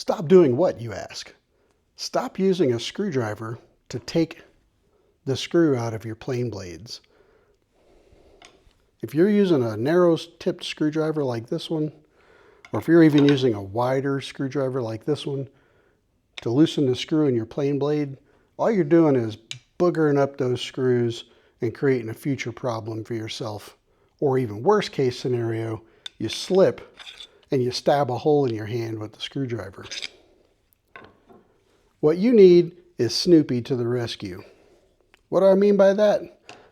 Stop doing what, you ask? Stop using a screwdriver to take the screw out of your plane blades. If you're using a narrow tipped screwdriver like this one, or if you're even using a wider screwdriver like this one to loosen the screw in your plane blade, all you're doing is boogering up those screws and creating a future problem for yourself. Or even worst case scenario, you slip and you stab a hole in your hand with the screwdriver. What you need is Snoopy to the rescue. What do I mean by that?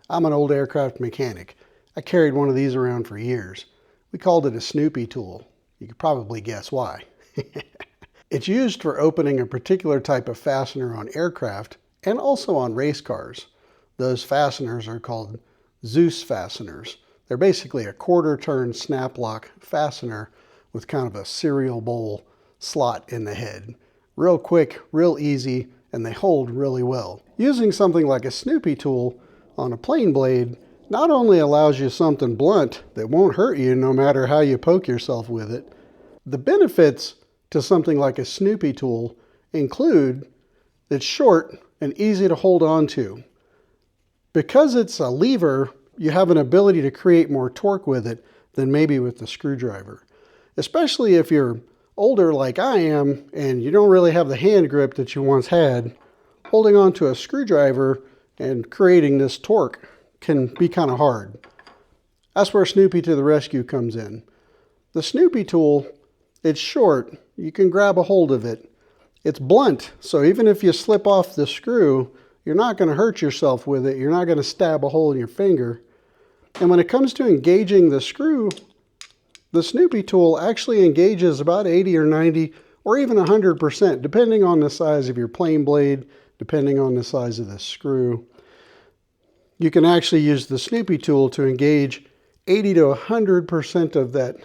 I'm an old aircraft mechanic. I carried one of these around for years. We called it a Snoopy tool. You could probably guess why. It's used for opening a particular type of fastener on aircraft and also on race cars. Those fasteners are called Dzus fasteners. They're basically a quarter-turn snap lock fastener with kind of a cereal bowl slot in the head. Real quick, real easy, and they hold really well. Using something like a Snoopy tool on a plane blade not only allows you something blunt that won't hurt you no matter how you poke yourself with it, the benefits to something like a Snoopy tool include it's short and easy to hold on to. Because it's a lever, you have an ability to create more torque with it than maybe with the screwdriver. Especially if you're older like I am and you don't really have the hand grip that you once had, holding on to a screwdriver and creating this torque can be kind of hard. That's where Snoopy to the rescue comes in. The Snoopy tool, it's short, you can grab a hold of it. It's blunt, so even if you slip off the screw, you're not going to hurt yourself with it. You're not going to stab a hole in your finger. And when it comes to engaging the screw, the Snoopy tool actually engages about 80 or 90 or even 100%, depending on the size of your plane blade, depending on the size of the screw. You can actually use the Snoopy tool to engage 80 to 100% of that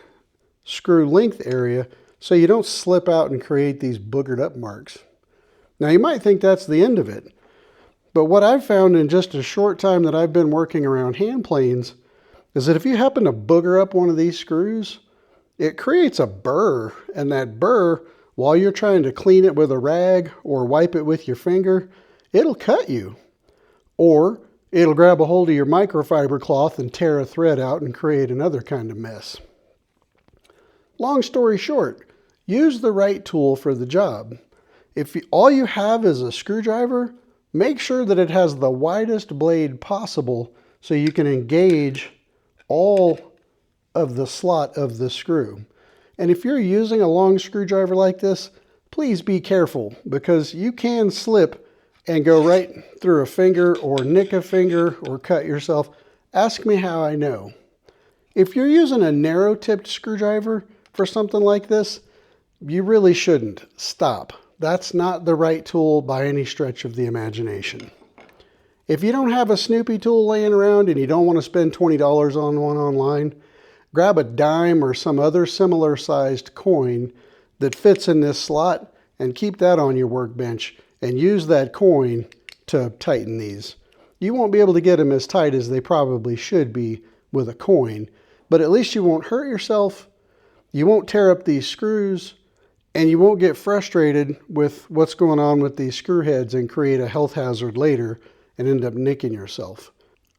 screw length area so you don't slip out and create these boogered up marks. Now you might think that's the end of it, but what I've found in just a short time that I've been working around hand planes is that if you happen to booger up one of these screws, it creates a burr, and that burr, while you're trying to clean it with a rag or wipe it with your finger, it'll cut you. Or it'll grab a hold of your microfiber cloth and tear a thread out and create another kind of mess. Long story short, use the right tool for the job. If all you have is a screwdriver, make sure that it has the widest blade possible so you can engage all of the slot of the screw. And if you're using a long screwdriver like this, please be careful because you can slip and go right through a finger or nick a finger or cut yourself. Ask me how I know. If you're using a narrow tipped screwdriver for something like this, you really shouldn't. Stop. That's not the right tool by any stretch of the imagination. If you don't have a Snoopy tool laying around and you don't want to spend $20 on one online, grab a dime or some other similar sized coin that fits in this slot and keep that on your workbench and use that coin to tighten these. You won't be able to get them as tight as they probably should be with a coin, but at least you won't hurt yourself, you won't tear up these screws, and you won't get frustrated with what's going on with these screw heads and create a health hazard later and end up nicking yourself.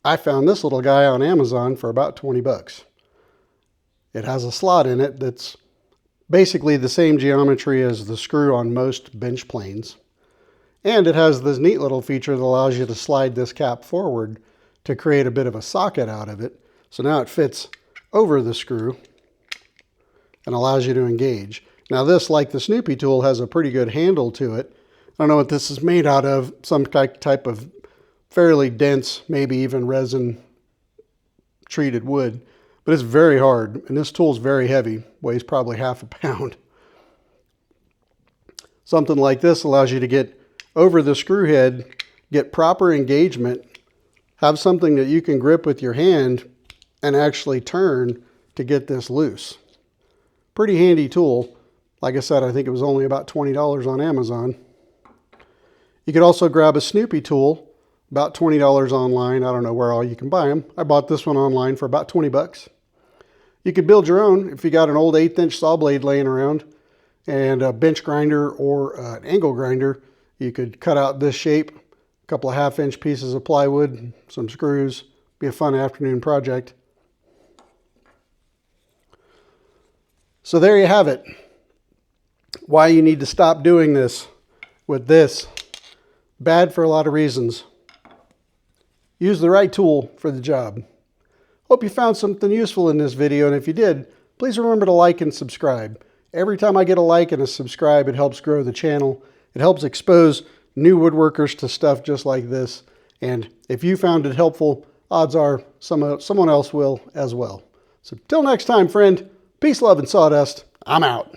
I found this little guy on Amazon for about 20 bucks. It has a slot in it that's basically the same geometry as the screw on most bench planes. And it has this neat little feature that allows you to slide this cap forward to create a bit of a socket out of it. So now it fits over the screw and allows you to engage. Now this, like the Snoopy tool, has a pretty good handle to it. I don't know what this is made out of, some type of fairly dense, maybe even resin treated wood, but it's very hard. And this tool is very heavy, weighs probably half a pound. Something like this allows you to get over the screw head, get proper engagement, have something that you can grip with your hand and actually turn to get this loose. Pretty handy tool. Like I said, I think it was only about $20 on Amazon. You could also grab a Snoopy tool, about $20 online. I don't know where all you can buy them. I bought this one online for about 20 bucks. You could build your own if you got an old 1/8 saw blade laying around. and a bench grinder or an angle grinder, you could cut out this shape, a couple of 1/2-inch pieces of plywood, some screws. Be a fun afternoon project. So there you have it. Why you need to stop doing this with this. Bad for a lot of reasons. Use the right tool for the job. Hope you found something useful in this video, and if you did, please remember to like and subscribe. Every time I get a like and a subscribe, it helps grow the channel. It helps expose new woodworkers to stuff just like this. And if you found it helpful, odds are someone else will as well. So till next time, friend, peace, love, and sawdust. I'm out.